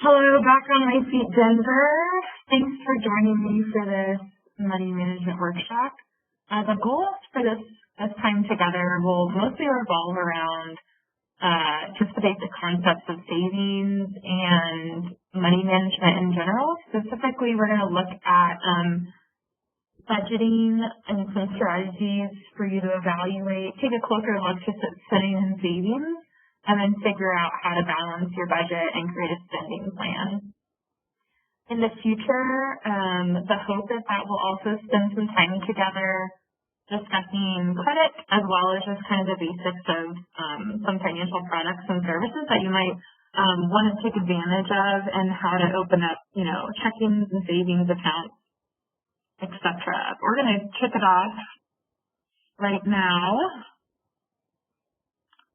Hello, back on my feet, Denver. Thanks for joining me for this money management workshop. The goals for this time together will mostly revolve around just the basic concepts of savings and money management in general. Specifically, we're going to look at budgeting and some strategies for you to evaluate, take a closer look to setting and savings, and then figure out how to balance your budget and create a spending plan. In the future, the hope is that we'll also spend some time together discussing credit as well as just kind of the basics of some financial products and services that you might want to take advantage of and how to open up, checkings and savings accounts, etc. We're going to kick it off right now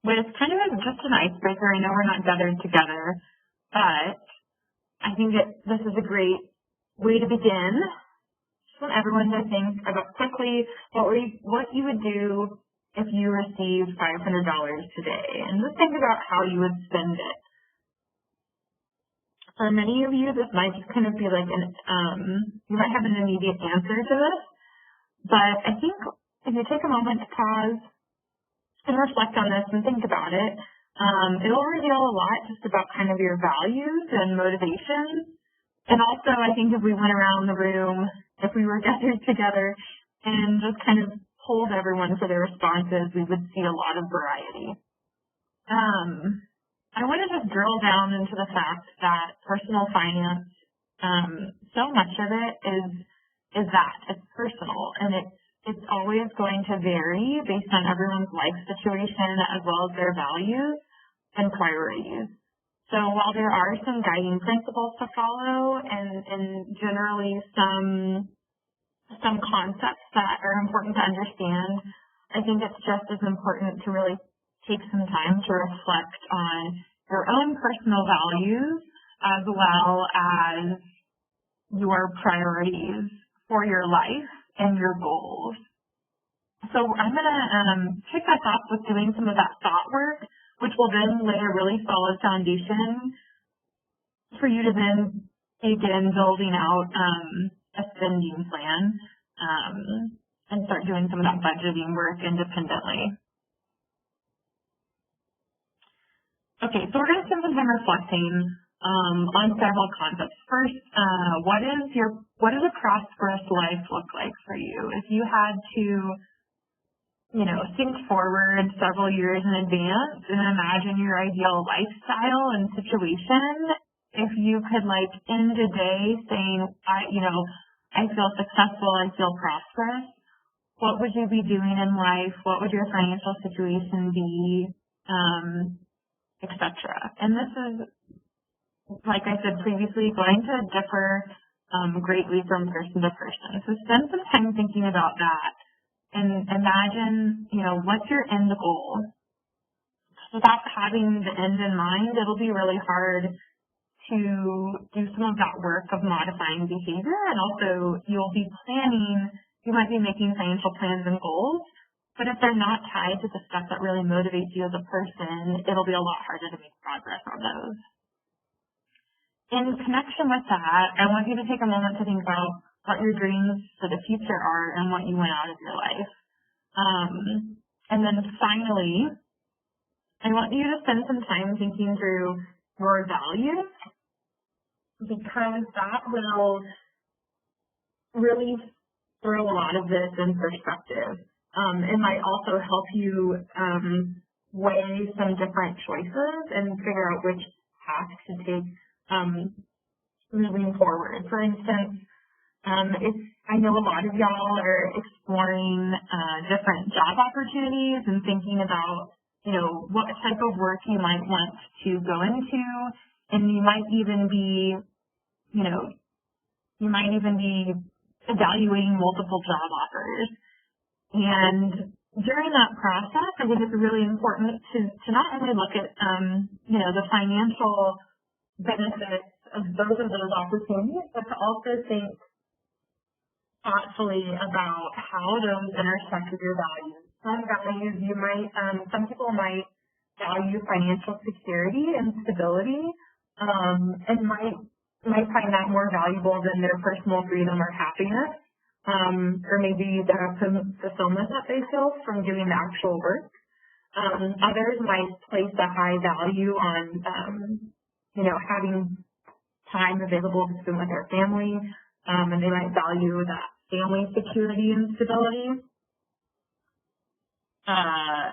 with kind of just an icebreaker. I know we're not gathered together, but I think this is a great way to begin. Just want everyone to think about quickly what you would do if you received $500 today, and just think about how you would spend it. For many of you, this might just kind of be like you might have an immediate answer to this, but I think if you take a moment to pause and reflect on this and think about it, it'll reveal a lot just about kind of your values and motivations. And also, I think if we went around the room, if we were gathered together and just kind of polled everyone for their responses, we would see a lot of variety. I want to just drill down into the fact that personal finance, so much of it is that it's personal, and it's always going to vary based on everyone's life situation as well as their values and priorities. So while there are some guiding principles to follow and generally some concepts that are important to understand, I think it's just as important to really take some time to reflect on your own personal values as well as your priorities for your life and your goals. So I'm going to kick us off with doing some of that thought work, which will then lay a really solid foundation for you to then begin building out a spending plan and start doing some of that budgeting work independently. Okay, so we're going to spend some time reflecting on several concepts. First, what does a prosperous life look like for you? If you had to, think forward several years in advance and imagine your ideal lifestyle and situation, if you could end a day saying, I feel successful, I feel prosperous, what would you be doing in life? What would your financial situation be, etc. And this is, like I said previously, going to differ greatly from person to person. So spend some time thinking about that and imagine, what's your end goal? Without having the end in mind, it'll be really hard to do some of that work of modifying behavior, and also you might be making financial plans and goals, but if they're not tied to the stuff that really motivates you as a person, it'll be a lot harder to make progress on those. In connection with that, I want you to take a moment to think about what your dreams for the future are and what you want out of your life. And then finally, I want you to spend some time thinking through your values, because that will really throw a lot of this in perspective. It might also help you weigh some different choices and figure out which path to take moving forward. For instance, I know a lot of y'all are exploring different job opportunities and thinking about, what type of work you might want to go into, and you might even be evaluating multiple job offers. And during that process, I think it's really important to not only look at, the financial benefits of both of those opportunities, but to also think thoughtfully about how those intersect with your values. Some people might value financial security and stability, and might find that more valuable than their personal freedom or happiness. Or maybe the fulfillment that they feel from doing the actual work. Others might place a high value on, having time available to spend with their family, and they might value that family security and stability. I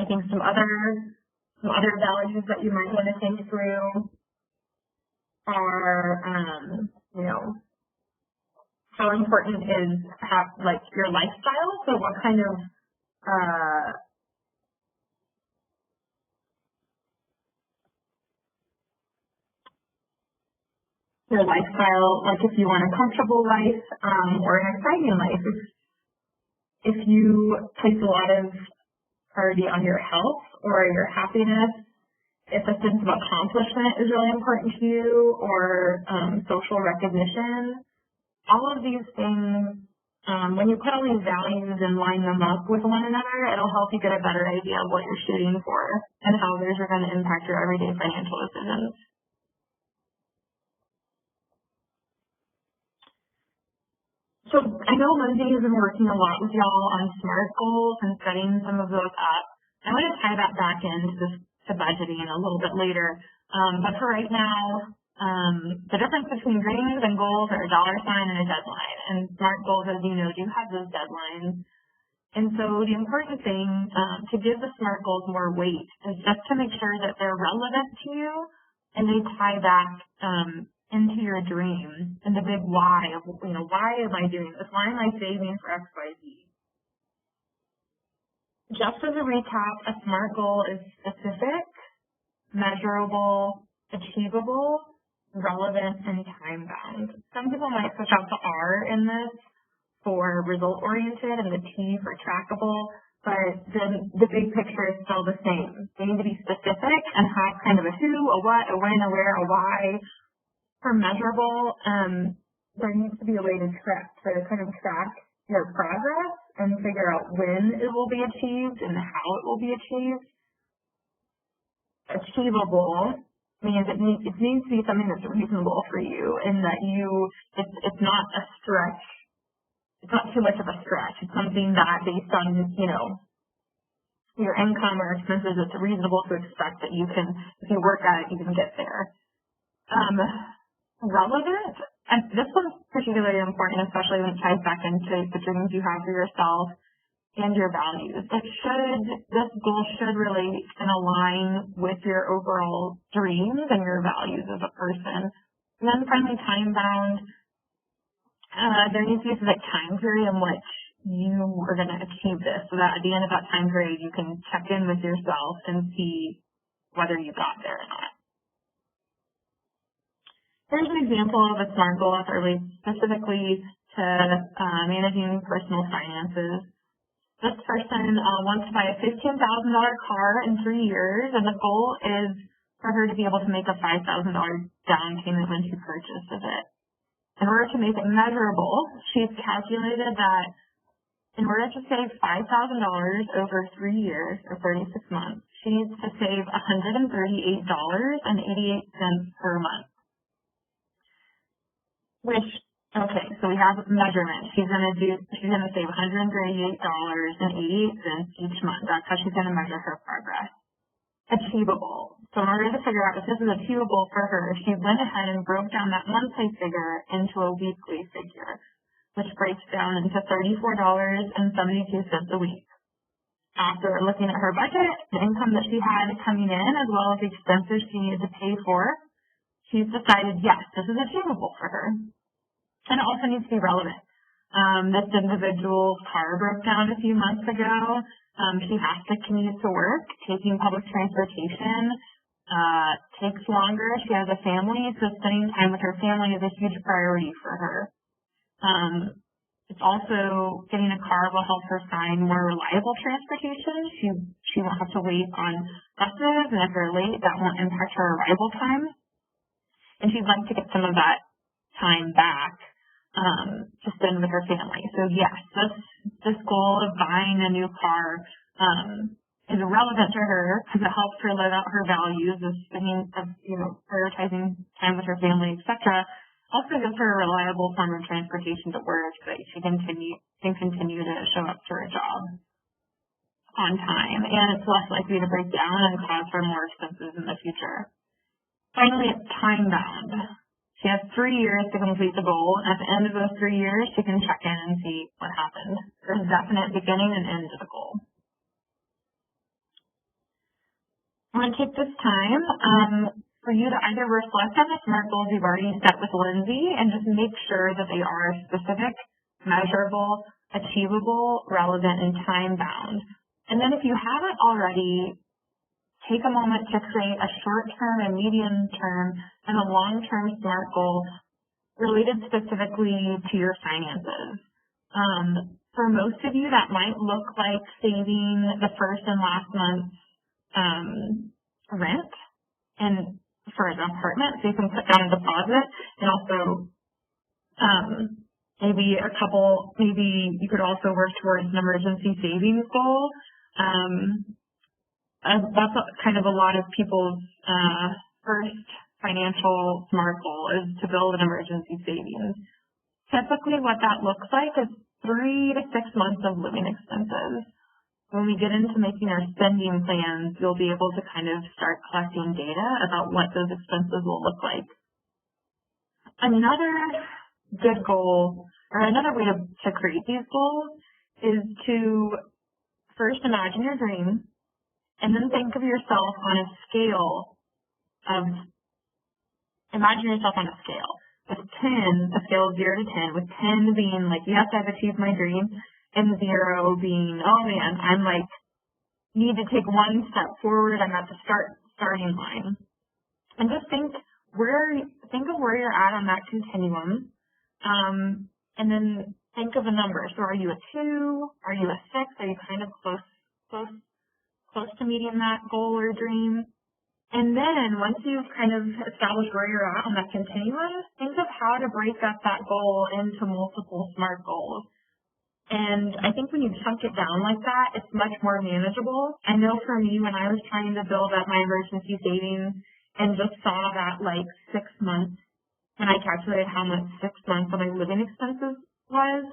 think some other values that you might want to think through are, how important is your lifestyle? So what kind of your lifestyle, like if you want a comfortable life or an exciting life. If you place a lot of priority on your health or your happiness, if a sense of accomplishment is really important to you, or social recognition, all of these things, when you put all these values and line them up with one another, it'll help you get a better idea of what you're shooting for and how those are going to impact your everyday financial decisions. So I know Lindsay has been working a lot with y'all on SMART goals and setting some of those up. I'm going to tie that back into budgeting a little bit later. But for right now, the difference between dreams and goals are a dollar sign and a deadline. And SMART goals, as you know, do have those deadlines. And so the important thing to give the SMART goals more weight is just to make sure that they're relevant to you and they tie back into your dream and the big why of, why am I doing this? Why am I saving for X, Y, Z? Just as a recap, a SMART goal is specific, measurable, achievable, relevant, and time-bound. Some people might switch out the R in this for result-oriented and the T for trackable, but the big picture is still the same. They need to be specific and have kind of a who, a what, a when, a where, a why. For measurable, there needs to be a way to kind of track your progress and figure out when it will be achieved and how it will be achieved. Achievable means it needs to be something that's reasonable for you, and that it's not a stretch. It's not too much of a stretch. It's something that based on, your income or expenses, it's reasonable to expect that you can, if you work at it, you can get there. Relevant, and this one's particularly important, especially when it ties back into the dreams you have for yourself and your values. This goal should relate and align with your overall dreams and your values as a person. And then finally, time-bound, there needs to be a specific time period in which you are going to achieve this, so that at the end of that time period, you can check in with yourself and see whether you got there or not. Here's an example of a SMART goal that relates specifically to managing personal finances. This person wants to buy a $15,000 car in 3 years, and the goal is for her to be able to make a $5,000 down payment when she purchases it. In order to make it measurable, she's calculated that in order to save $5,000 over 3 years or 36 months, she needs to save $138.88 per month. So we have measurement. She's going to save $138.88 each month. That's how she's going to measure her progress. Achievable. So in order to figure out if this is achievable for her, she went ahead and broke down that monthly figure into a weekly figure, which breaks down into $34.72 a week. After looking at her budget, the income that she had coming in, as well as the expenses she needed to pay for, she's decided, yes, this is achievable for her. And it also needs to be relevant. This individual's car broke down a few months ago. She has to commute to work. Taking public transportation takes longer. She has a family, so spending time with her family is a huge priority for her. It's also getting a car will help her find more reliable transportation. She won't have to wait on buses, and if they're late, that won't impact her arrival time. And she'd like to get some of that time back to spend with her family. So yes, this goal of buying a new car is relevant to her because it helps her live out her values of spending, prioritizing time with her family, etc. Also gives her a reliable form of transportation to work so that she can continue to show up to her job on time, and it's less likely to break down and cause her more expenses in the future. Finally, it's time bound. She has 3 years to complete the goal, and at the end of those 3 years, she can check in and see what happened. There's a definite beginning and end to the goal. I'm going to take this time for you to either reflect on the SMART goals you've already set with Lindsay and just make sure that they are specific, measurable, achievable, relevant, and time-bound. And then if you haven't already, take a moment to create a short-term, a medium-term, and a long-term SMART goal related specifically to your finances. For most of you, that might look like saving the first and last month's rent and for an apartment, so you can put down a deposit, and also maybe you could also work towards an emergency savings goal. That's kind of a lot of people's first financial SMART goal is to build an emergency savings. Typically what that looks like is 3 to 6 months of living expenses. When we get into making our spending plans, you'll be able to kind of start collecting data about what those expenses will look like. Another good goal, or another way to create these goals, is to first imagine your dream, and then think of yourself on a scale of, imagine yourself on a scale. With 10, a scale of 0 to 10, with 10 being like, yes, I've achieved my dream, and 0 being, oh man, I'm like, need to take one step forward, I'm at the starting line. And just think of where you're at on that continuum, and then think of a number. So are you a 2? Are you a 6? Are you kind of close to meeting that goal or dream? And then once you've kind of established where you're at on that continuum, think of how to break up that goal into multiple SMART goals. And I think when you chunk it down like that, it's much more manageable. I know for me, when I was trying to build up my emergency savings and just saw that like 6 months, and I calculated how much 6 months of my living expenses was,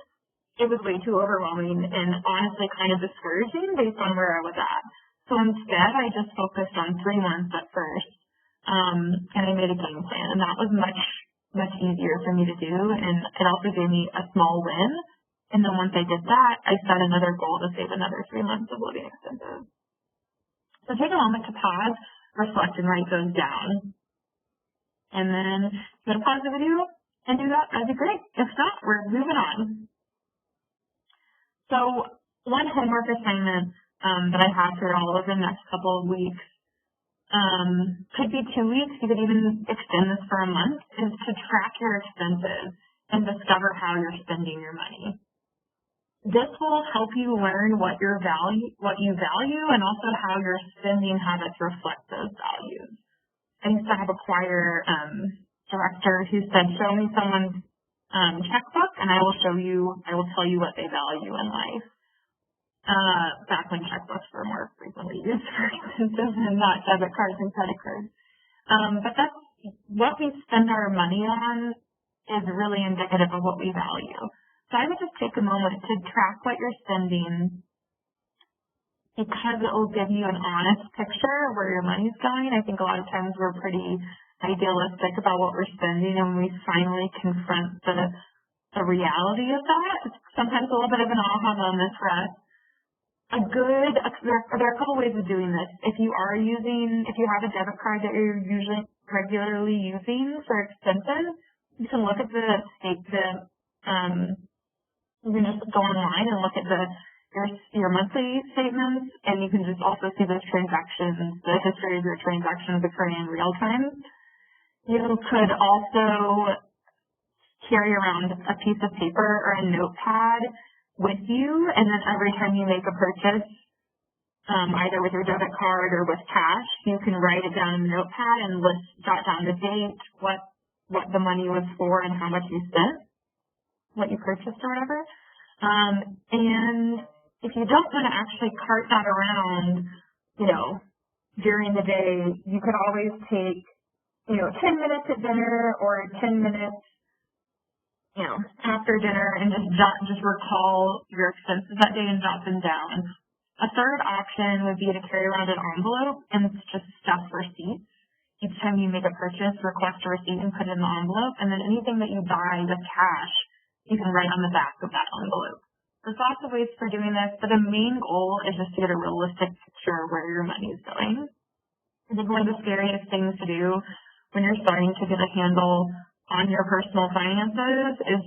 it was way too overwhelming and honestly kind of discouraging based on where I was at. So instead, I just focused on 3 months at first, and I made a game plan, and that was much easier for me to do, and it also gave me a small win. And then once I did that, I set another goal to save another 3 months of living expenses. So take a moment to pause, reflect, and write those down. And then if you want to pause the video and do that, that'd be great. If not, we're moving on. So one homework assignment that I have for all of the next couple of weeks, could be 2 weeks, you could even extend this for a month, is to track your expenses and discover how you're spending your money. This will help you learn what you value, and also how your spending habits reflect those values. I used to have a choir director who said, show me someone's checkbook and I will tell you what they value in life. Back when checkbooks were more frequently used for expenses and not debit cards and credit cards. But that's what we spend our money on is really indicative of what we value. So I would just take a moment to track what you're spending, because it will give you an honest picture of where your money's going. I think a lot of times we're pretty idealistic about what we're spending, and when we finally confront the reality of that, it's sometimes a little bit of an aha moment for us. There are a couple ways of doing this. If you have a debit card that you're usually regularly using for expenses, you can look at you can just go online and look at your monthly statements, and you can just also see those transactions, the history of your transactions occurring in real time. You could also carry around a piece of paper or a notepad with you, and then every time you make a purchase, either with your debit card or with cash, you can write it down in the notepad and jot down the date, what the money was for, and how much you spent, what you purchased or whatever. And if you don't want to actually cart that around during the day, you could always take, 10 minutes at dinner or 10 minutes, after dinner and just recall your expenses that day and jot them down. A third option would be to carry around an envelope and just stuff receipts. Each time you make a purchase, request a receipt and put it in the envelope, and then anything that you buy with cash, you can write on the back of that envelope. There's lots of ways for doing this, but the main goal is just to get a realistic picture of where your money is going. I think one of the scariest things to do when you're starting to get a handle on your personal finances is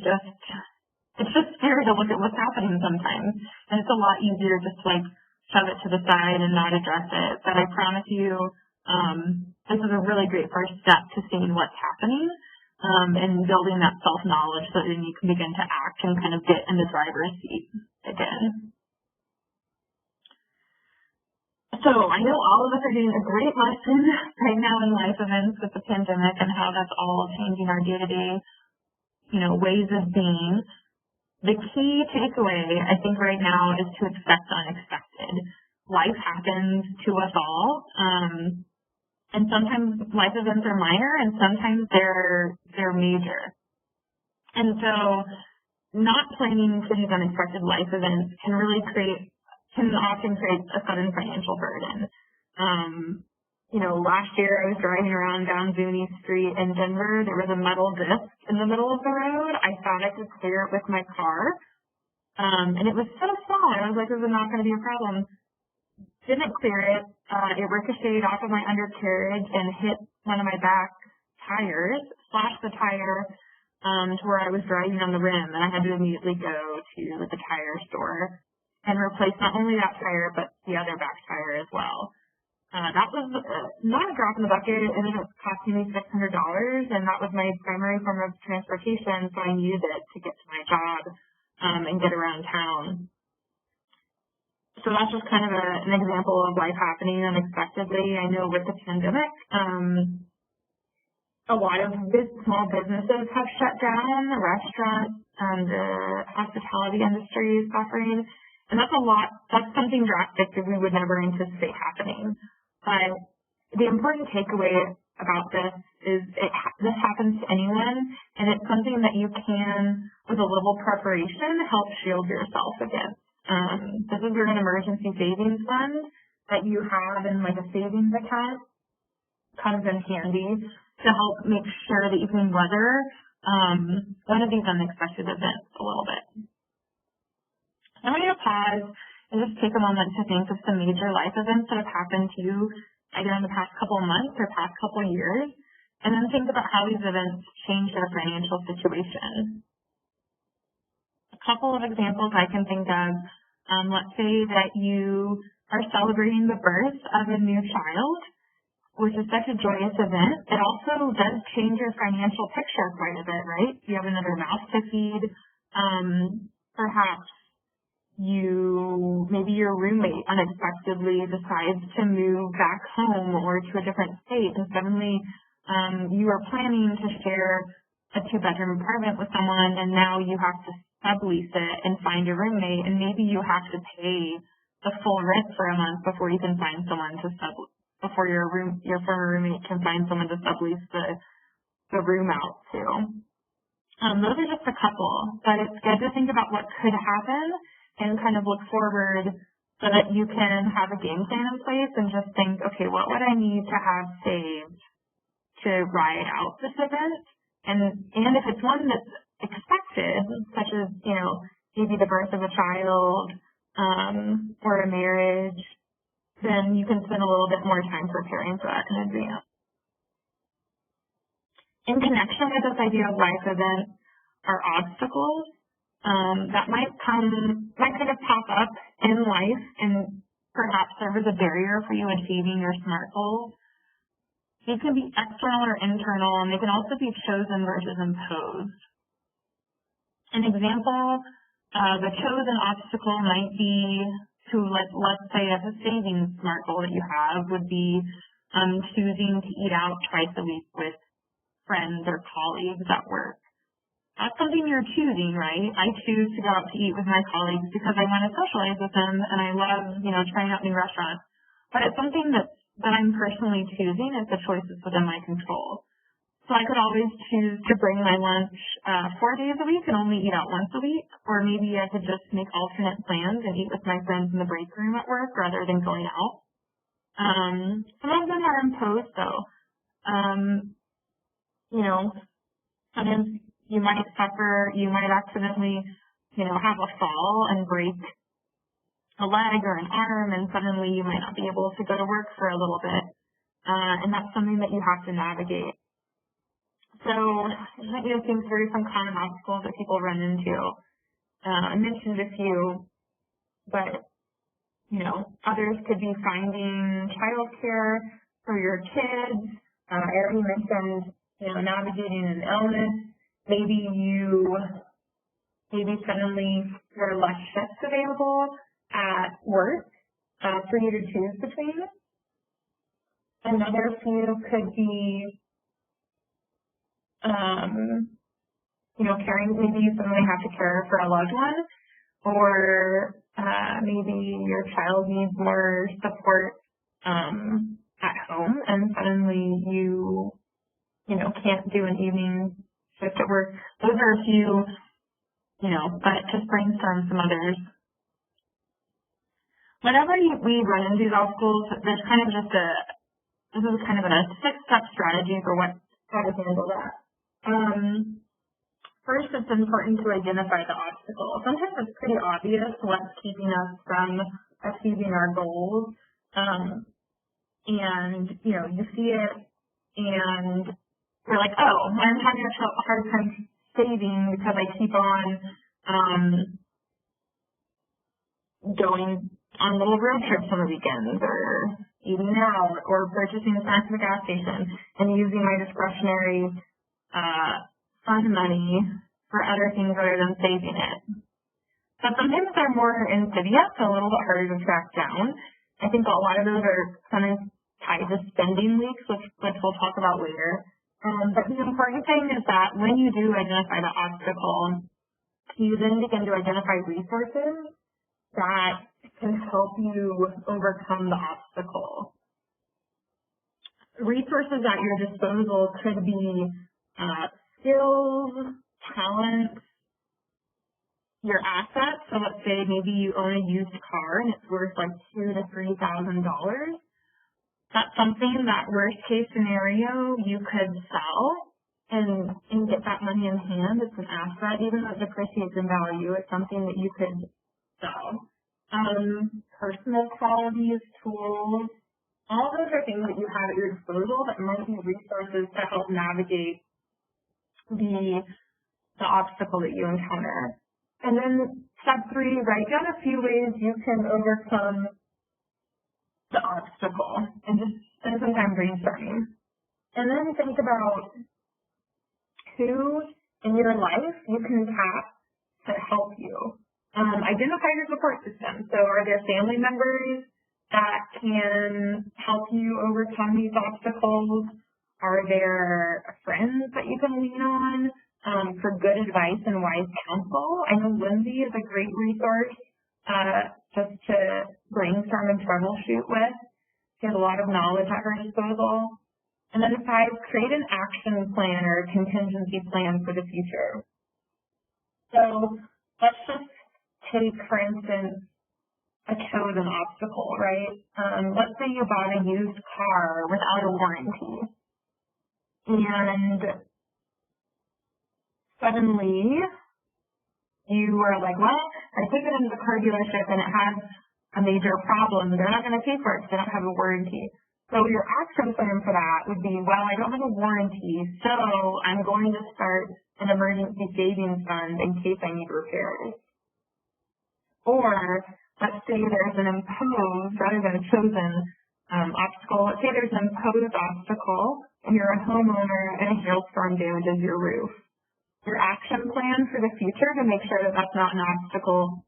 it's just scary to look at what's happening sometimes. And it's a lot easier just to shove it to the side and not address it. But I promise you, this is a really great first step to seeing what's happening, and building that self-knowledge so that then you can begin to act and kind of get in the driver's seat again. So I know all of us are getting a great lesson right now in life events with the pandemic and how that's all changing our day-to-day, ways of being. The key takeaway, I think, right now is to expect the unexpected. Life happens to us all, and sometimes life events are minor, and sometimes they're major. And so, not planning for these unexpected life events can often create a sudden financial burden. Last year I was driving around down Zuni Street in Denver. There was a metal disc in the middle of the road. I thought I could clear it with my car. And it was so small. I was like, this is not going to be a problem. Didn't clear it. It ricocheted off of my undercarriage and hit one of my back tires, slashed the tire to where I was driving on the rim. And I had to immediately go to the tire store and replace not only that tire, but the other back tire as well. That was not a drop in the bucket. It ended up costing me $600, and that was my primary form of transportation, so I needed it to get to my job and get around town. So that's just kind of an example of life happening unexpectedly. I know with the pandemic, a lot of small businesses have shut down. The restaurant and the hospitality industry is suffering. And that's something drastic that we would never anticipate happening. But the important takeaway about this is this happens to anyone, and it's something that you can, with a little preparation, help shield yourself against. This is an emergency savings fund that you have in a savings account. Comes in handy to help make sure that you can weather one of these unexpected events a little bit. I'm going to pause and just take a moment to think of some major life events that have happened to you either in the past couple of months or past couple of years, and then think about how these events change your financial situation. A couple of examples I can think of. Let's say that you are celebrating the birth of a new child, which is such a joyous event. It also does change your financial picture quite a bit, right? You have another mouth to feed. Perhaps maybe your roommate unexpectedly decides to move back home or to a different state, and suddenly you are planning to share a 2-bedroom apartment with someone, and now you have to sublease it and find a roommate, and maybe you have to pay the full rent for a month before you can find someone before your former roommate can find someone to sublease the room out to. Those are just a couple, but it's good to think about what could happen and kind of look forward so that you can have a game plan in place and just think, okay, what would I need to have saved to ride out this event? And if it's one that's expected, such as, maybe the birth of a child or a marriage, then you can spend a little bit more time preparing for that in advance. In connection with this idea of life events are obstacles that might kind of pop up in life and perhaps serve as a barrier for you achieving your SMART goals. These can be external or internal, and they can also be chosen versus imposed. An example of a chosen obstacle might be let's say as a savings SMART goal that you have would be choosing to eat out twice a week with friends or colleagues at work. That's something you're choosing, right? I choose to go out to eat with my colleagues because I want to socialize with them, and I love, trying out new restaurants. but it's something that I'm personally choosing if the choice is within my control. So I could always choose to bring my lunch 4 days a week and only eat out once a week, or maybe I could just make alternate plans and eat with my friends in the break room at work rather than going out. Some of them are imposed though. Sometimes you might accidentally, have a fall and break a leg or an arm, and suddenly you might not be able to go to work for a little bit. And that's something that you have to navigate. So, things are some common obstacles that people run into. I mentioned a few, but, others could be finding childcare for your kids. I already mentioned, navigating an illness. Maybe suddenly there are less shifts available at work for you to choose between. Another few could be caring. Maybe you suddenly have to care for a loved one, or maybe your child needs more support at home, and suddenly you can't do an evening shift at work. Those are a few, but just brainstorm some others. Whenever we run into these obstacles, there's this is kind of a 6-step strategy for how to handle that. First, it's important to identify the obstacle. Sometimes it's pretty obvious what's keeping us from achieving our goals. And, you see it and you're like, oh, I'm having a hard time saving because I keep on going on little road trips on the weekends, or eating out, or purchasing snacks at the gas station, and using my discretionary fund money for other things other than saving it. But sometimes they're more insidious, so a little bit harder to track down. I think a lot of those are kind of tied to spending leaks, which we'll talk about later. But the important thing is that when you do identify the obstacle, you then begin to identify resources that can help you overcome the obstacle. Resources at your disposal could be skills, talents, your assets. So let's say maybe you own a used car and it's worth like $2,000 to $3,000. That's something that worst case scenario you could sell and get that money in hand. It's an asset, even though it depreciates in value. It's something that you could sell. Personal qualities, tools, all those are things that you have at your disposal that might be resources to help navigate the obstacle that you encounter. And then step 3, write down a few ways you can overcome the obstacle, and just spend some time brainstorming. And then think about who in your life you can tap to help you. Identify your support system. So are there family members that can help you overcome these obstacles? Are there friends that you can lean on for good advice and wise counsel? I know Lindsay is a great resource just to brainstorm and troubleshoot with. She has a lot of knowledge at her disposal. And then 5, create an action plan or a contingency plan for the future. So let's just take, for instance, a chosen obstacle, right? Let's say you bought a used car without a warranty. And suddenly you were like, well, I took it into the car dealership and it has a major problem. They're not going to pay for it because they don't have a warranty. So your action plan for that would be, well, I don't have a warranty, so I'm going to start an emergency savings fund in case I need repairs. Or let's say there's an imposed rather than a chosen obstacle. Let's say there's an imposed obstacle and you're a homeowner and a hailstorm damages your roof. Your action plan for the future to make sure that that's not an obstacle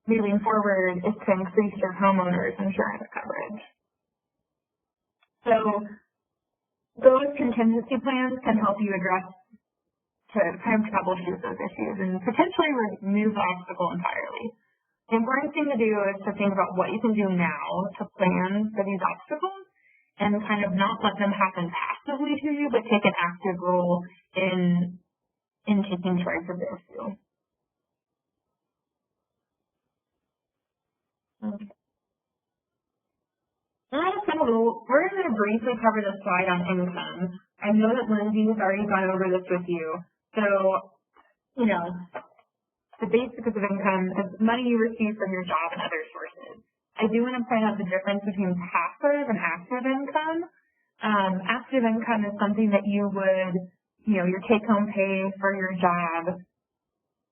moving forward is to increase your homeowner's insurance coverage. So those contingency plans can help you address to kind of troubleshoot those issues and potentially remove the obstacle entirely. The important thing to do is to think about what you can do now to plan for these obstacles and kind of not let them happen passively to you, but take an active role in taking charge of their issue. Okay. We're going to briefly cover the slide on income. I know that Lindsay has already gone over this with you. So, you know, the basics of income is money you receive from your job and other sources. I do want to point out the difference between passive and active income. Active income is something that you would, you know, your take-home pay for your job,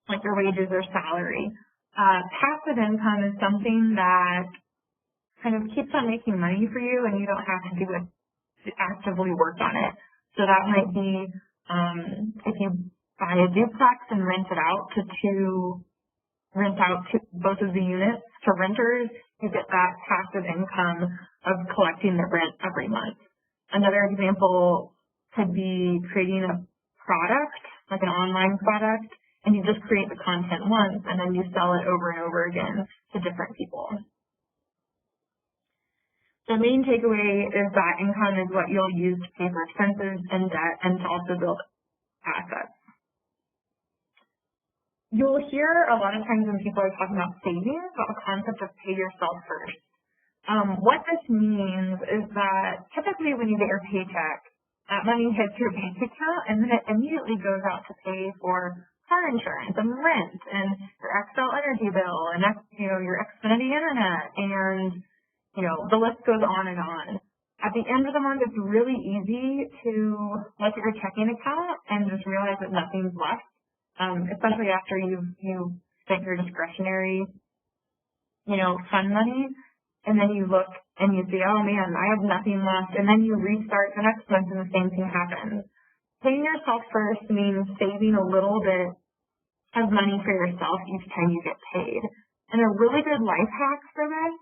like your wages or salary. Passive income is something that kind of keeps on making money for you and you don't have to do it, to actively work on it. So that might be if you buy a duplex and rent out both of the units to renters, you get that passive income of collecting the rent every month. Another example could be creating a product, like an online product, and you just create the content once and then you sell it over and over again to different people. The main takeaway is that income is what you'll use to pay for expenses and debt and to also build assets. You'll hear a lot of times when people are talking about savings about the concept of pay yourself first. What this means is that typically when you get your paycheck, that money hits your bank account and then it immediately goes out to pay for car insurance and rent and your Xcel Energy bill and your Xfinity internet and the list goes on and on. At the end of the month, it's really easy to look at your checking account and just realize that nothing's left. Especially after you've spent your discretionary, fund money, and then you look and you see, oh man, I have nothing left, and then you restart the next month and the same thing happens. Paying yourself first means saving a little bit of money for yourself each time you get paid. And a really good life hack for this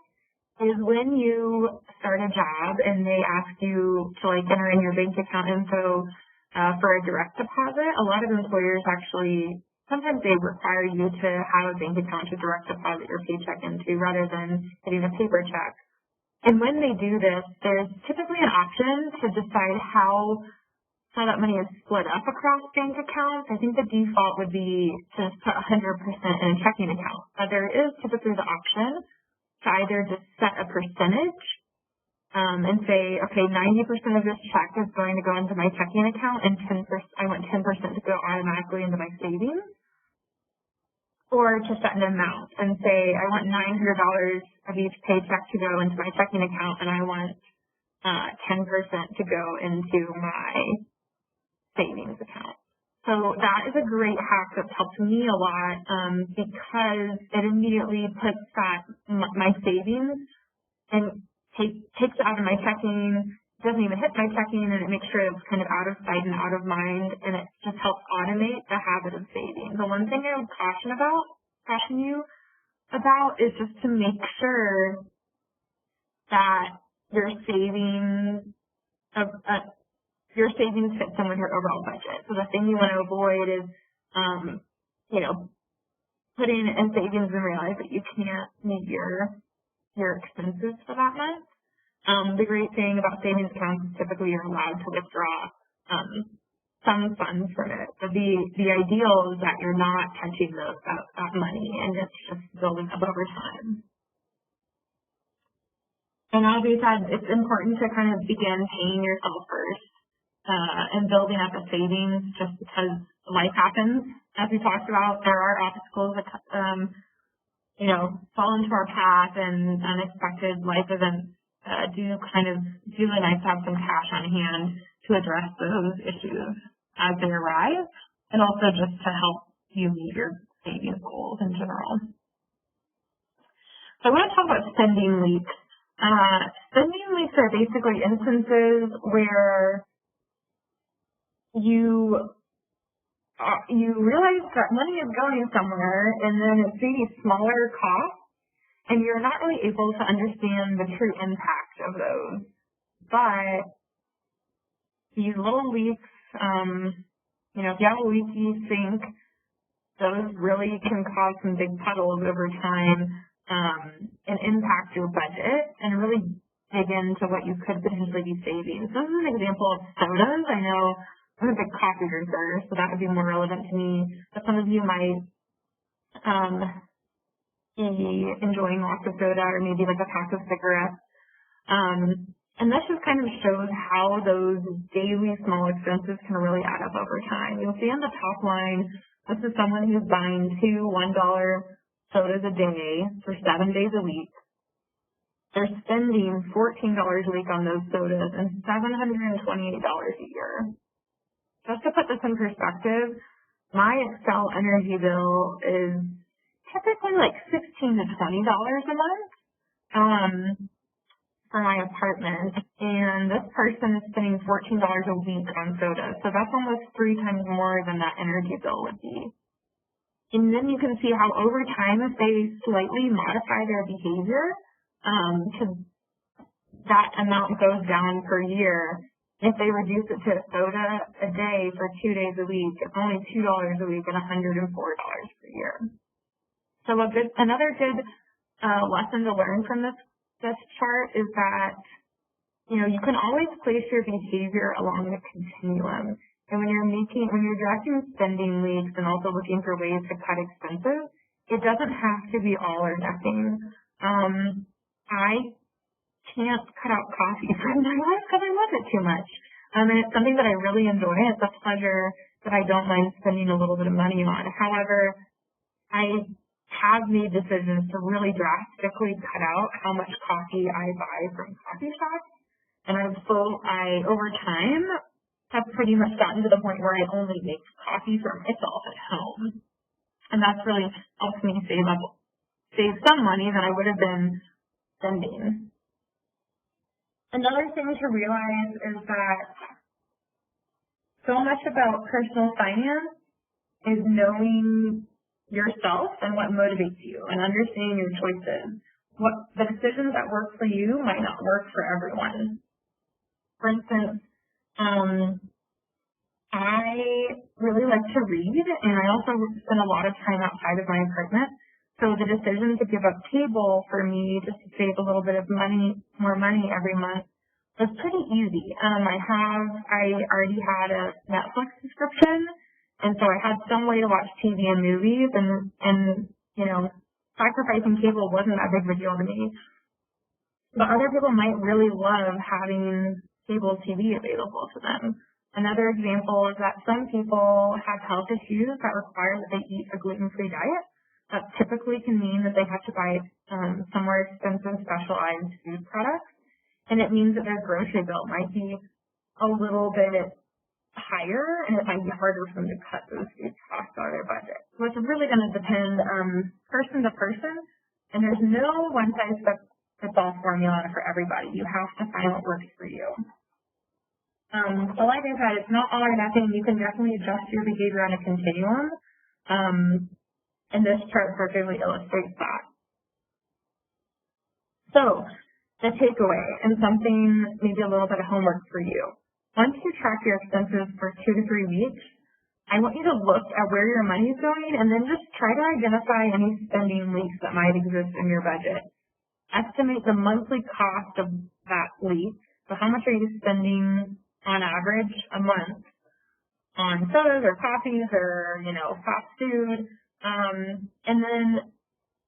is when you start a job and they ask you to enter in your bank account info for a direct deposit. A lot of employers actually, sometimes they require you to have a bank account to direct deposit your paycheck into rather than getting a paper check. And when they do this, there's typically an option to decide how that money is split up across bank accounts. I think the default would be to put 100% in a checking account. But there is typically the option to either just set a percentage and say, okay, 90% of this check is going to go into my checking account and I want 10% to go automatically into my savings. Or to set an amount and say, I want $900 of each paycheck to go into my checking account and I want 10% to go into my savings account. So that is a great hack that's helped me a lot because it immediately puts my savings and takes it out of my checking, doesn't even hit my checking, and it makes sure it's kind of out of sight and out of mind, and it just helps automate the habit of saving. The one thing I would caution you about is just to make sure that your savings fits in with your overall budget. So the thing you want to avoid is, putting in savings and realize that you can't meet your expenses for that month. The great thing about savings accounts is typically you're allowed to withdraw some funds from it. But the ideal is that you're not touching that money and it's just building up over time. And as we said, it's important to kind of begin paying yourself first and building up a savings just because life happens. As we talked about, there are obstacles that fall into our path and unexpected life events do nice to have some cash on hand to address those issues as they arise and also just to help you meet your savings goals in general. So I want to talk about spending leaks. Spending leaks are basically instances where you realize that money is going somewhere and then it's these smaller costs and you're not really able to understand the true impact of those. But these little leaks, if you have a leaky sink, those really can cause some big puddles over time. and impact your budget and really dig into what you could potentially be saving. So this is an example of sodas. I know I'm a big coffee drinker, so that would be more relevant to me. But some of you might be enjoying lots of soda or maybe like a pack of cigarettes. And this just kind of shows how those daily small expenses can really add up over time. You'll see on the top line, this is someone who's buying two $1 sodas a day for 7 days a week. They're spending $14 a week on those sodas and $728 a year. Just to put this in perspective, my Xcel energy bill is typically like $16 to $20 a month for my apartment, and this person is spending $14 a week on soda, so that's almost 3 times more than that energy bill would be. And then you can see how over time, if they slightly modify their behavior, that amount goes down per year. If they reduce it to a soda a day for 2 days a week, it's only $2 a week and $104 per year. So another good lesson to learn from this chart is that, you can always place your behavior along the continuum. And when you're directing spending leaks and also looking for ways to cut expenses, it doesn't have to be all or nothing. I can't cut out coffee from my life because I love it too much. And it's something that I really enjoy. It's a pleasure that I don't mind spending a little bit of money on. However, I have made decisions to really drastically cut out how much coffee I buy from coffee shops. And over time, have pretty much gotten to the point where I only make coffee for myself at home. And that's really helped me save some money that I would have been spending. Another thing to realize is that so much about personal finance is knowing yourself and what motivates you and understanding your choices. The decisions that work for you might not work for everyone. For instance, I really like to read, and I also spend a lot of time outside of my apartment. So the decision to give up cable for me just to save a little bit of more money every month was pretty easy. I already had a Netflix subscription, and so I had some way to watch TV and movies, and sacrificing cable wasn't that big of a deal to me. But other people might really love having cable TV available to them. Another example is that some people have health issues that require that they eat a gluten-free diet. That typically can mean that they have to buy some more expensive specialized food products. And it means that their grocery bill might be a little bit higher, and it might be harder for them to cut those food costs out of their budget. So it's really going to depend person to person, and there's no one-size-fits-all formula for everybody. You have to find what works for you. So like I said, it's not all or nothing. You can definitely adjust your behavior on a continuum, and this chart perfectly illustrates that. So the takeaway, and something maybe a little bit of homework for you. Once you track your expenses for 2 to 3 weeks, I want you to look at where your money is going and then just try to identify any spending leaks that might exist in your budget. Estimate the monthly cost of that leak. So how much are you spending on average a month on sodas or coffees or, fast food? And then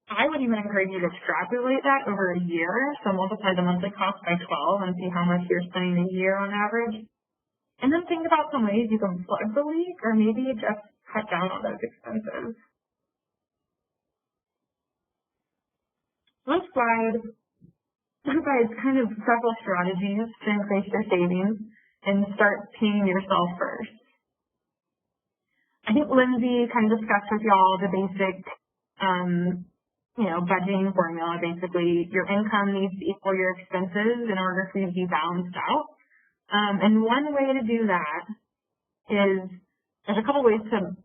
I would even encourage you to extrapolate that over a year. So multiply the monthly cost by 12 and see how much you're spending a year on average. And then think about some ways you can plug the leak or maybe just cut down on those expenses. This slide provides kind of several strategies to increase your savings and start paying yourself first. I think Lindsay kind of discussed with y'all the basic, budgeting formula. Basically, your income needs to equal your expenses in order for you to be balanced out. And one way to do that is, there's a couple ways to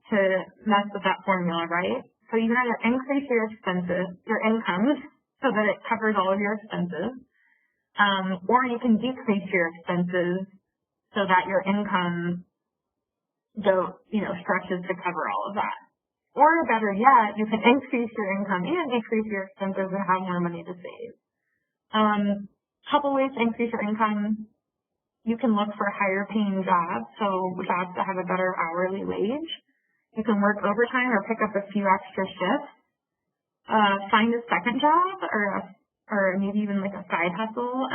mess with that formula, right? So you can either increase your income, so that it covers all of your expenses, or you can decrease your expenses so that your income stretches to cover all of that. Or better yet, you can increase your income and decrease your expenses and have more money to save. Couple ways to increase your income. You can look for higher paying jobs, so jobs that have a better hourly wage. You can work overtime or pick up a few extra shifts. Find a second job or maybe even like a side hustle.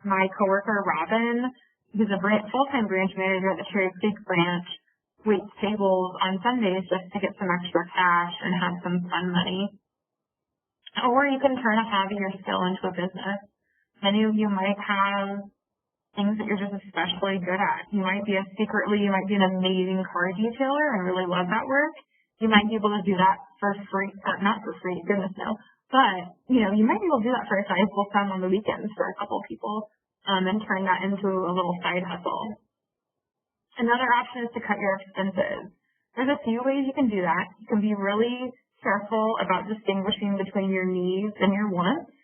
My coworker Robin, who's a full-time branch manager at the Cherry Creek branch, waits tables on Sundays just to get some extra cash and have some fun money. Or you can turn a hobby or skill into a business. Many of you might have things that you're just especially good at. You might be an amazing car detailer and really love that work. You might be able to do that for free, or not for free, goodness no. But, you might be able to do that for a sizable sum on the weekends for a couple people, and turn that into a little side hustle. Another option is to cut your expenses. There's a few ways you can do that. You can be really careful about distinguishing between your needs and your wants,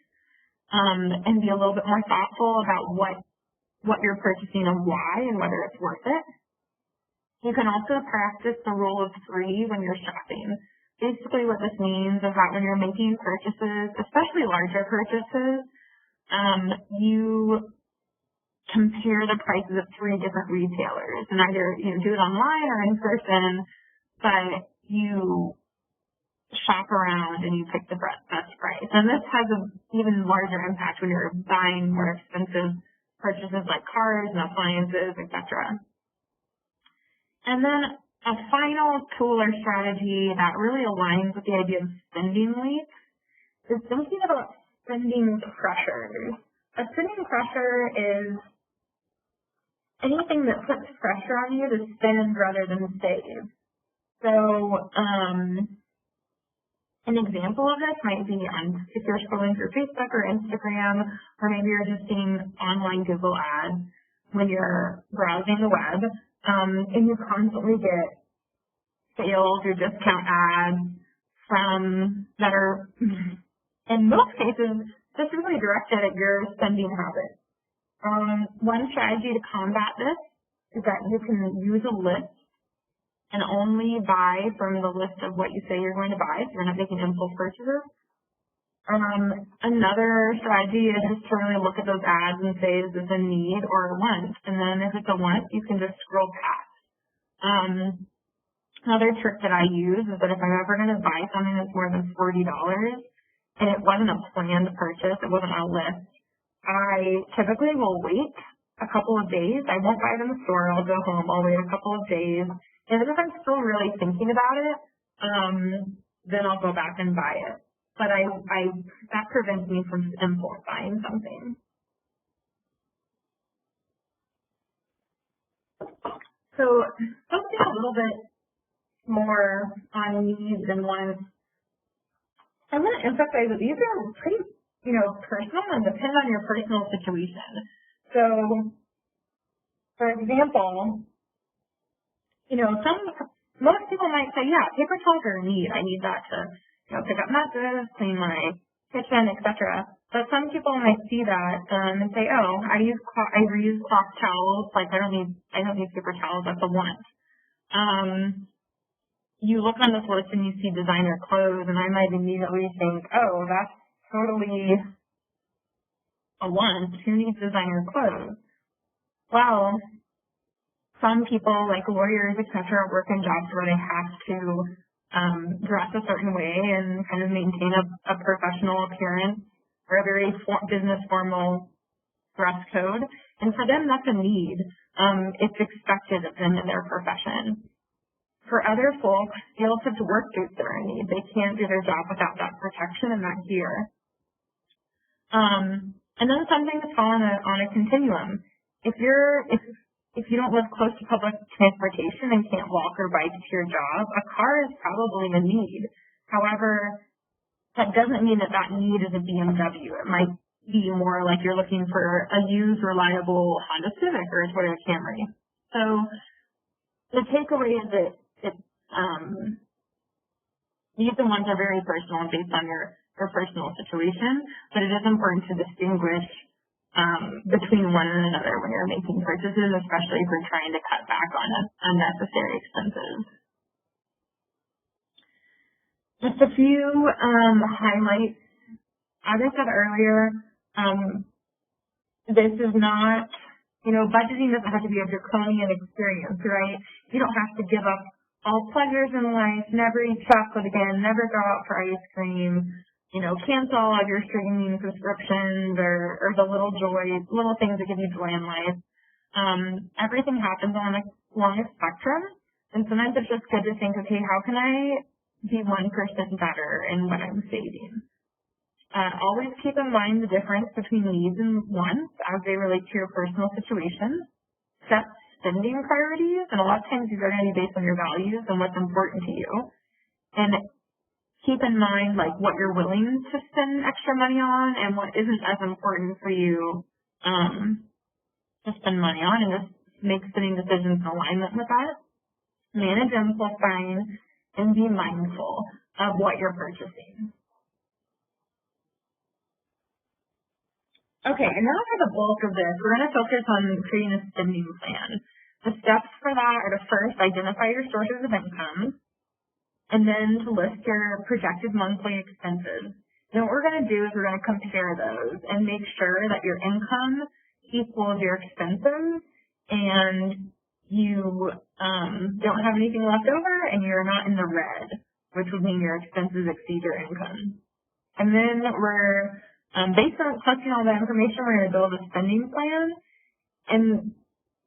and be a little bit more thoughtful about what you're purchasing and why and whether it's worth it. You can also practice the rule of three when you're shopping. Basically what this means is that when you're making purchases, especially larger purchases, you compare the prices of three different retailers and either do it online or in person, but you shop around and you pick the best price. And this has an even larger impact when you're buying more expensive purchases like cars and appliances, etc. And then a final tool or strategy that really aligns with the idea of spending leaks is thinking about spending pressures. A spending pressure is anything that puts pressure on you to spend rather than save. So, an example of this might be if you're scrolling through Facebook or Instagram, or maybe you're just seeing online Google ads when you're browsing the web, and you constantly get sales or discount ads that are, in most cases, just really directed at your spending habits. One strategy to combat this is that you can use a list and only buy from the list of what you say you're going to buy, so you're not making impulse purchases. Another strategy is just to really look at those ads and say, is this a need or a want? And then if it's a want, you can just scroll past. Another trick that I use is that if I'm ever going to buy something that's more than $40 and it wasn't a planned purchase, it wasn't on a list, I typically will wait a couple of days. I won't buy it in the store. I'll go home. I'll wait a couple of days. And if I'm still really thinking about it, then I'll go back and buy it. But that prevents me from impulse buying something. So focusing a little bit more on needs and wants, I want to emphasize that these are pretty, personal and depend on your personal situation. So, for example, most people might say, yeah, paper towels are a need. I need that to, pick up messes, clean my kitchen, etc. But some people might see that and say, oh, I reuse cloth towels. Like I don't need paper towels. That's a want. You look on this list and you see designer clothes, and I might immediately think, oh, that's totally a want. Who needs designer clothes? Well, some people, like lawyers, etc., work in jobs where they have to dress a certain way and kind of maintain a professional appearance or a very business formal dress code. And for them, that's a need. It's expected of them in their profession. For other folks, steel-tipped work boots are a need. They can't do their job without that protection and that gear. And then some things fall on a continuum. If you don't live close to public transportation and can't walk or bike to your job, a car is probably a need. However, that doesn't mean that need is a BMW. It might be more like you're looking for a used, reliable Honda Civic or a Toyota Camry. So the takeaway is that needs and wants are very personal and based on your personal situation, but it is important to distinguish between one and another when you're making purchases, especially if you're trying to cut back on unnecessary expenses. Just a few highlights. As I said earlier, this is not, budgeting doesn't have to be a draconian experience, right? You don't have to give up all pleasures in life, never eat chocolate again, never go out for ice cream, cancel all of your streaming subscriptions or the little joys, little things that give you joy in life. Everything happens along a spectrum. And sometimes it's just good to think, okay, how can I be 1% better in what I'm saving? Always keep in mind the difference between needs and wants as they relate to your personal situation. Set spending priorities, and a lot of times these are going to be based on your values and what's important to you. And keep in mind what you're willing to spend extra money on and what isn't as important for you to spend money on, and just make spending decisions in alignment with that. Manage impulse buying and be mindful of what you're purchasing. Okay, and now for the bulk of this, we're going to focus on creating a spending plan. The steps for that are to first identify your sources of income, and then to list your projected monthly expenses. And what we're going to do is we're going to compare those and make sure that your income equals your expenses, and you don't have anything left over, and you're not in the red, which would mean your expenses exceed your income. And then we're based on collecting all that information, we're going to build a spending plan. And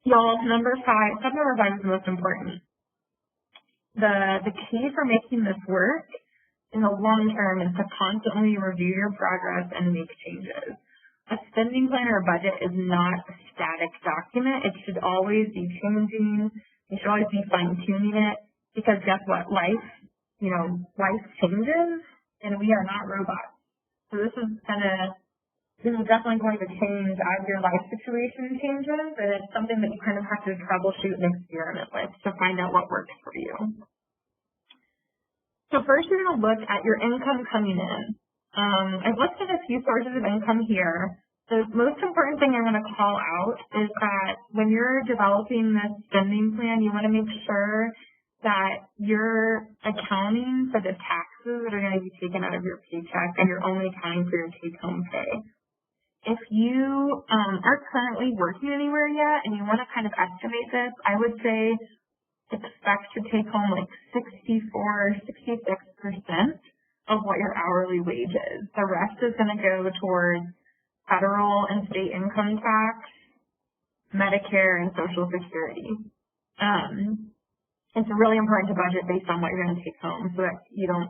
y'all, step number 5 is the most important. The key for making this work in the long term is to constantly review your progress and make changes. A spending plan or a budget is not a static document. It should always be changing. You should always be fine-tuning it, because guess what? Life changes, and we are not robots. So this is definitely going to change as your life situation changes, and it's something that you kind of have to troubleshoot and experiment with to find out what works for you. So first, you're going to look at your income coming in. I've listed a few sources of income here. The most important thing I'm going to call out is that when you're developing this spending plan, you want to make sure that you're accounting for the taxes that are going to be taken out of your paycheck, and you're only accounting for your take-home pay. If you aren't currently working anywhere yet and you want to kind of estimate this, I would say expect to take home 64, 66% of what your hourly wage is. The rest is going to go towards federal and state income tax, Medicare, and Social Security. It's really important to budget based on what you're going to take home so that you don't,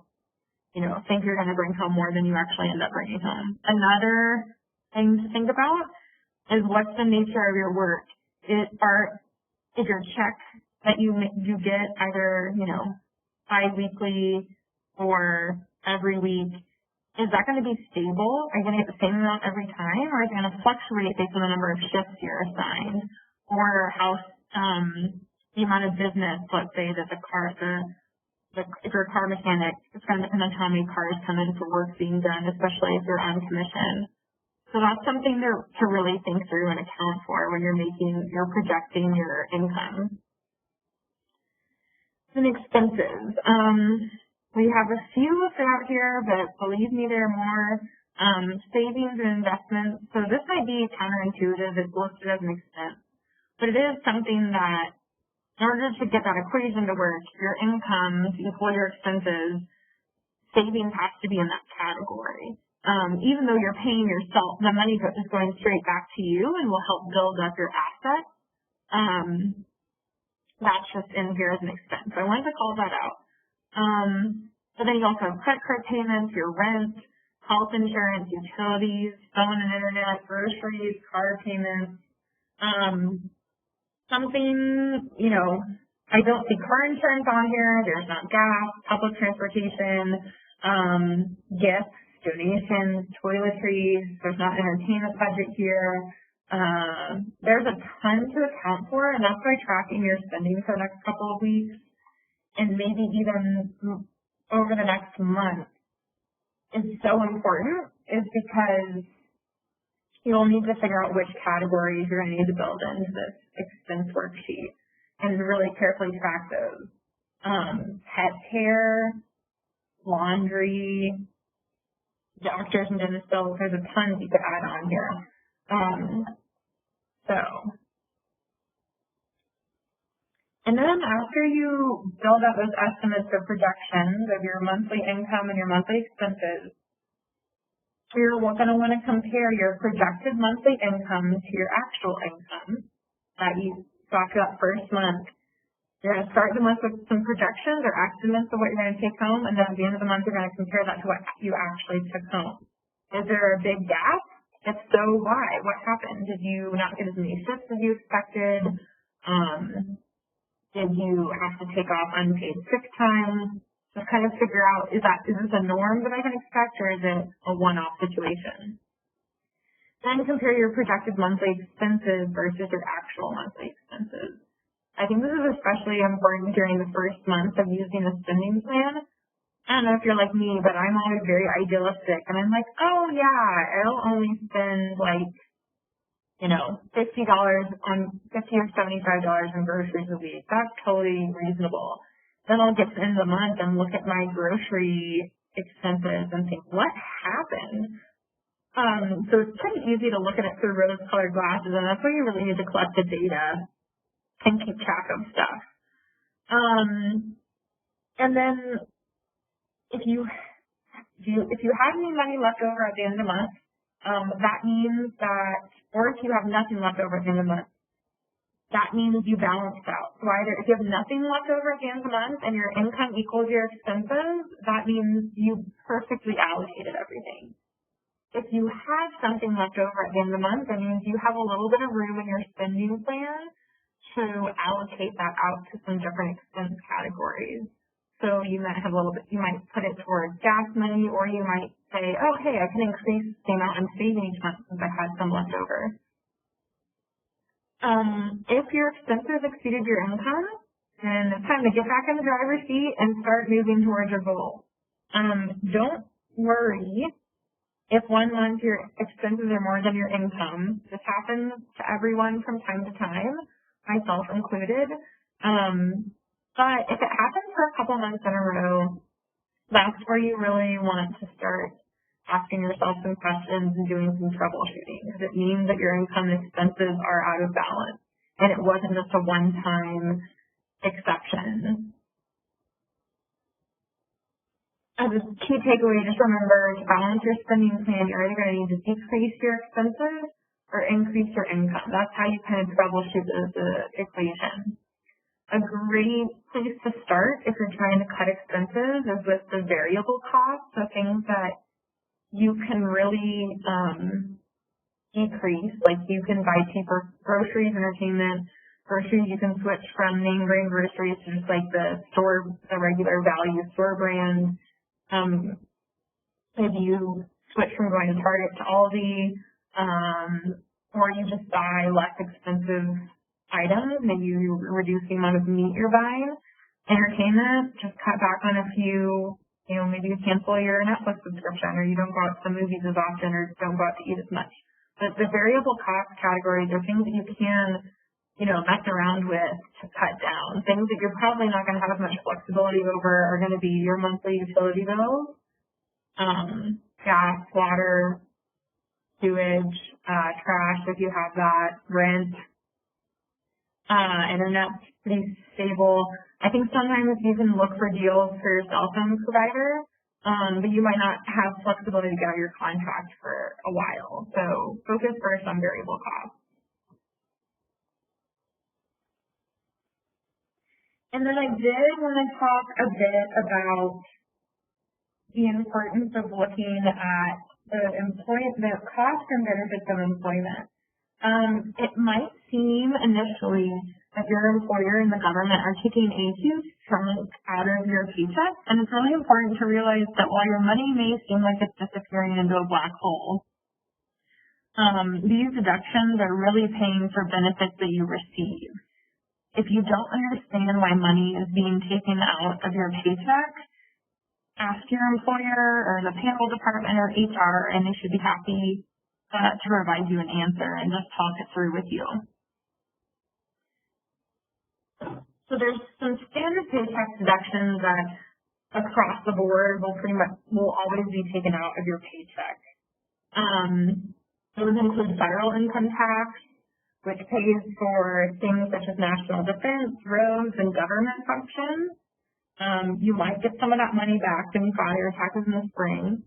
think you're going to bring home more than you actually end up bringing home. Another thing to think about is what's the nature of your work. Is your check that you get either, bi-weekly or every week, is that going to be stable? Are you going to get the same amount every time, or is it going to fluctuate based on the number of shifts you're assigned, or how the amount of business, let's say that if you're a car mechanic, it's going to depend on how many cars come in for work being done, especially if you're on commission. So that's something to really think through and account for when you're projecting your income. And expenses. We have a few out here, but believe me, there are more. Savings and investments. So this might be counterintuitive. It's listed as an expense, but it is something that, in order to get that equation to work, your income to equal your expenses, savings has to be in that category. Even though you're paying yourself, the money is going straight back to you and will help build up your assets. That's just in here as an expense. So I wanted to call that out. But then you also have credit card payments, your rent, health insurance, utilities, phone and internet, groceries, car payments. I don't see car insurance on here. There's not gas, public transportation, gifts, donations, toiletries. There's not entertainment budget here. There's a ton to account for, and that's why tracking your spending for the next couple of weeks and maybe even over the next month is so important, is because you'll need to figure out which categories you're going to need to build into this expense worksheet and really carefully track those. Pet care, laundry, doctors and dentist bills. There's a ton you could add on here. And then after you build up those estimates or projections of your monthly income and your monthly expenses, you're going to want to compare your projected monthly income to your actual income that you got for that first month. You're going to start the month with some projections or estimates of what you're going to take home, and then at the end of the month, you're going to compare that to what you actually took home. Is there a big gap? If so, why? What happened? Did you not get as many shifts as you expected? Did you have to take off unpaid sick time? Just kind of figure out, is this a norm that I can expect, or is it a one-off situation? Then compare your projected monthly expenses versus your actual monthly expenses. I think this is especially important during the first month of using a spending plan. I don't know if you're like me, but I'm always very idealistic, and I'm like, oh yeah, I'll only spend like, $50 on $50 or $75 in groceries a week. That's totally reasonable. Then I'll get to the end of the month and look at my grocery expenses and think, what happened? So it's pretty easy to look at it through rose-colored glasses, and that's why you really need to collect the data and keep track of stuff. And then if you have any money left over at the end of the month, that means that, or if you have nothing left over at the end of the month, that means you balanced out. So either if you have nothing left over at the end of the month and your income equals your expenses, that means you perfectly allocated everything. If you have something left over at the end of the month, that means you have a little bit of room in your spending plan to allocate that out to some different expense categories. So you might have you might put it towards gas money, or you might say, oh, hey, I can increase the amount I'm saving each month since I had some left over. If your expenses exceeded your income, then it's time to get back in the driver's seat and start moving towards your goal. Don't worry if one month your expenses are more than your income. This happens to everyone from time to time, myself included. But if it happens for a couple months in a row, that's where you really want to start asking yourself some questions and doing some troubleshooting, because it means that your income and expenses are out of balance and it wasn't just a one-time exception. As a key takeaway, just remember to balance your spending plan, you're either going to need to decrease your expenses or increase your income. That's how you kind of troubleshoot the equation. A great place to start if you're trying to cut expenses is with the variable costs, so things that you can really decrease, like you can buy cheaper groceries, entertainment, groceries, you can switch from name brand groceries to just like the regular value store brand. If you switch from going to Target to Aldi, or you just buy less expensive items, maybe you reduce the amount of meat you're buying. Entertainment, just cut back on a few, maybe you cancel your Netflix subscription, or you don't go out to the movies as often, or don't go out to eat as much. But the variable cost categories are things that you can, mess around with to cut down. Things that you're probably not going to have as much flexibility over are going to be your monthly utility bills, gas, water, sewage, trash if you have that, rent. Internet's pretty stable. I think sometimes you can look for deals for your cell phone provider, but you might not have flexibility to get out your contract for a while. So focus first on variable costs. And then I did want to talk a bit about the importance of looking at the costs and benefits of employment. It might seem initially that your employer and the government are taking a huge chunk out of your paycheck, and it's really important to realize that while your money may seem like it's disappearing into a black hole, these deductions are really paying for benefits that you receive. If you don't understand why money is being taken out of your paycheck, ask your employer or the payroll department or HR, and they should be happy to provide you an answer and just talk it through with you. So there's some standard paycheck deductions that across the board will always be taken out of your paycheck. Those include federal income tax, which pays for things such as national defense, roads, and government functions. You might get some of that money back when you file your taxes in the spring.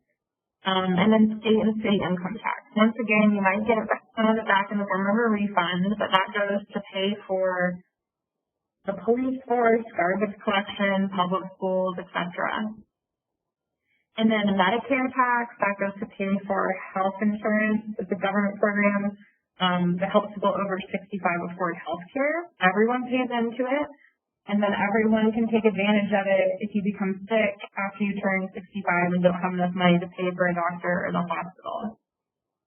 And then state and city income tax. Once again, you might get some of it back in the form of a refund, but that goes to pay for the police force, garbage collection, public schools, etc. And then the Medicare tax, that goes to pay for health insurance. It's a government program that helps people over 65 afford health care. Everyone pays into it. And then everyone can take advantage of it if you become sick after you turn 65 and don't have enough money to pay for a doctor or the hospital.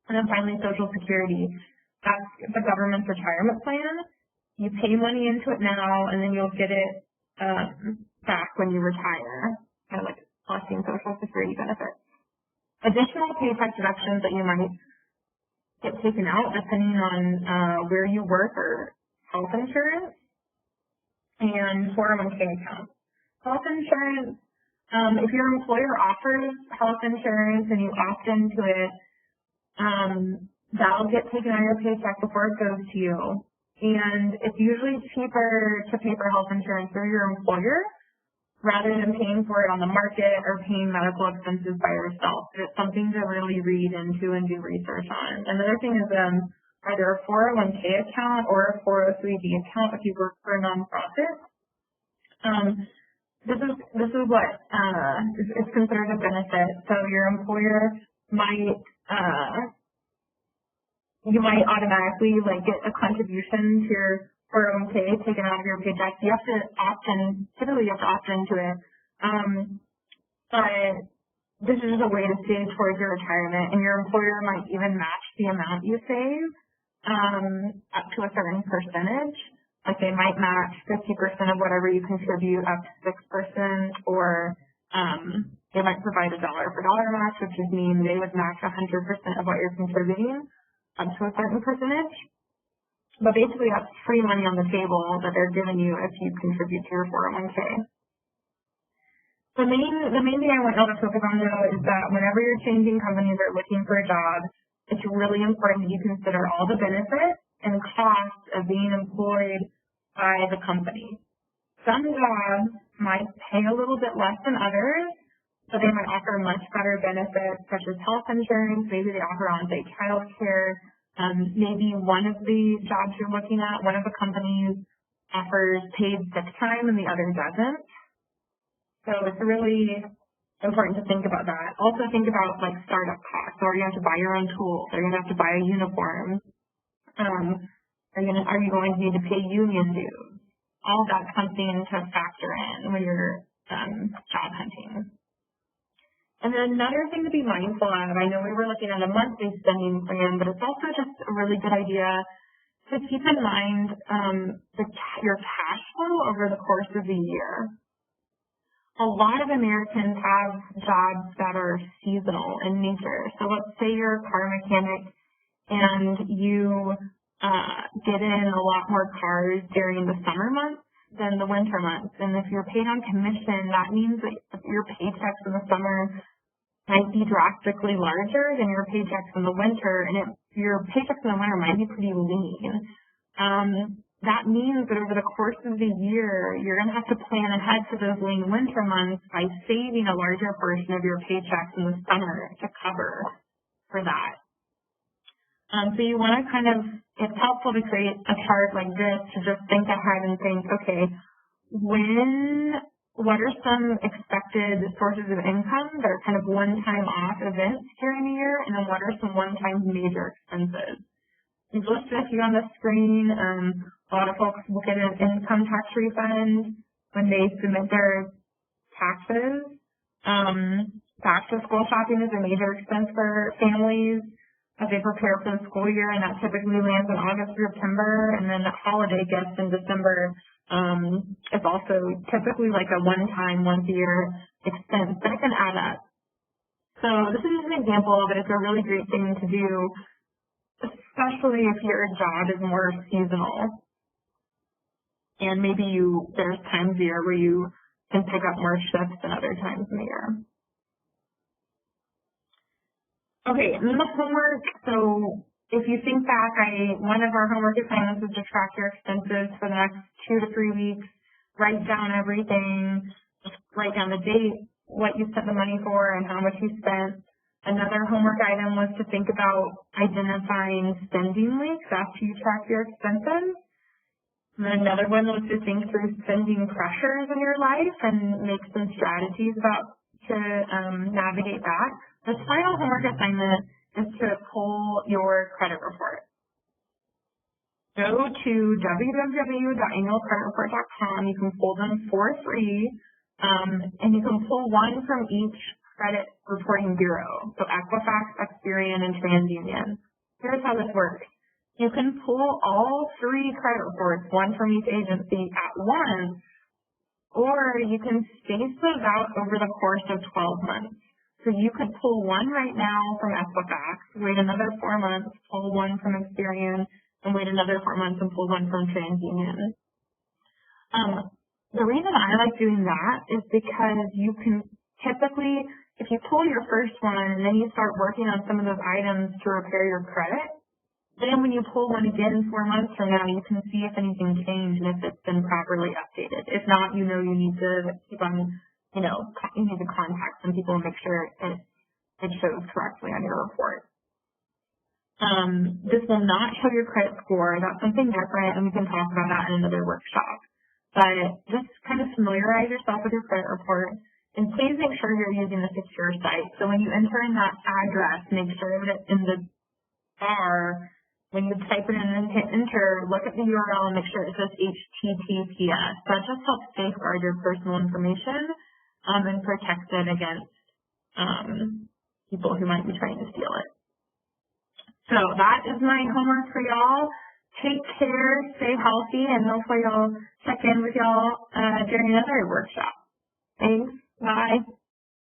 And then finally, Social Security. That's the government's retirement plan. You pay money into it now, and then you'll get it back when you retire, kind of like collecting Social Security benefits. Additional paycheck deductions that you might get taken out depending on where you work or health insurance. And 401k accounts. Health insurance, if your employer offers health insurance and you opt into it, that'll get taken out of your paycheck before it goes to you. And it's usually cheaper to pay for health insurance through your employer rather than paying for it on the market or paying medical expenses by yourself. It's something to really read into and do research on. Another thing is either a 401k account or a 403b account if you work for a nonprofit. This is what is considered a benefit. So your employer might you might automatically get a contribution to your 401k taken out of your paycheck. You have to typically you have to opt into it. But this is just a way to save towards your retirement, and your employer might even match the amount you save up to a certain percentage. Like they might match 50% of whatever you contribute up to 6%, or they might provide a dollar for dollar match, which would mean they would match 100% of what you're contributing up to a certain percentage. But basically that's free money on the table that they're giving you if you contribute to your 401k. The main thing I want y'all to focus on though is that whenever you're changing companies or looking for a job, it's really important that you consider all the benefits and costs of being employed by the company. Some jobs might pay a little bit less than others, but they might offer much better benefits such as health insurance. Maybe they offer on-site child care. Maybe one of the jobs you're looking at, one of the companies offers paid sick time and the other doesn't. So it's really important to think about that. Also think about startup costs. So are you going to have to buy your own tools? Are you going to have to buy a uniform? Are you going to need to pay union dues? All that's something to factor in when you're job hunting. And then another thing to be mindful of, I know we were looking at a monthly spending plan, but it's also just a really good idea to keep in mind your cash flow over the course of the year. A lot of Americans have jobs that are seasonal in nature. So let's say you're a car mechanic and you get in a lot more cars during the summer months than the winter months. And if you're paid on commission, that means that your paychecks in the summer might be drastically larger than your paychecks in the winter, and your paychecks in the winter might be pretty lean. That means that over the course of the year, you're going to have to plan ahead for those lean winter months by saving a larger portion of your paychecks in the summer to cover for that. So you want to it's helpful to create a chart like this to just think ahead and think, okay, what are some expected sources of income that are kind of one-time off events during the year, and then what are some one-time major expenses? You've listed a few on the screen. A lot of folks will get an income tax refund when they submit their taxes. Back-to-school shopping is a major expense for families as they prepare for the school year, and that typically lands in August or September. And then the holiday gifts in December is also typically like a one-time, once-a-year expense, but it can add up. So this is just an example, but it's a really great thing to do, especially if your job is more seasonal. And maybe there's times a year where you can pick up more shifts than other times in the year. Okay, and then the homework. So if you think back, one of our homework assignments was to track your expenses for the next 2 to 3 weeks, write down everything, just write down the date, what you spent the money for, and how much you spent. Another homework item was to think about identifying spending leaks after you track your expenses. And then another one was to think through spending pressures in your life and make some strategies to navigate that. The final homework assignment is to pull your credit report. Go to www.annualcreditreport.com. You can pull them for free, and you can pull one from each credit reporting bureau. So Equifax, Experian, and TransUnion. Here's how this works. You can pull all 3 credit reports, one from each agency at once, or you can space those out over the course of 12 months. So you could pull one right now from Equifax, wait another 4 months, pull one from Experian, and wait another 4 months and pull one from TransUnion. The reason I like doing that is because you can typically, if you pull your first one and then you start working on some of those items to repair your credit, then when you pull one again 4 months from now, you can see if anything changed and if it's been properly updated. If not, you need to keep on, you need to contact some people and make sure it shows correctly on your report. This will not show your credit score. That's something different, and we can talk about that in another workshop. But just kind of familiarize yourself with your credit report, and please make sure you're using a secure site. So when you enter in that address, make sure that in the bar, when you type it in and hit enter, look at the URL and make sure it says HTTPS. That just helps safeguard your personal information and protect it against people who might be trying to steal it. So that is my homework for y'all. Take care, stay healthy, and hopefully I'll check in with y'all during another workshop. Thanks. Bye.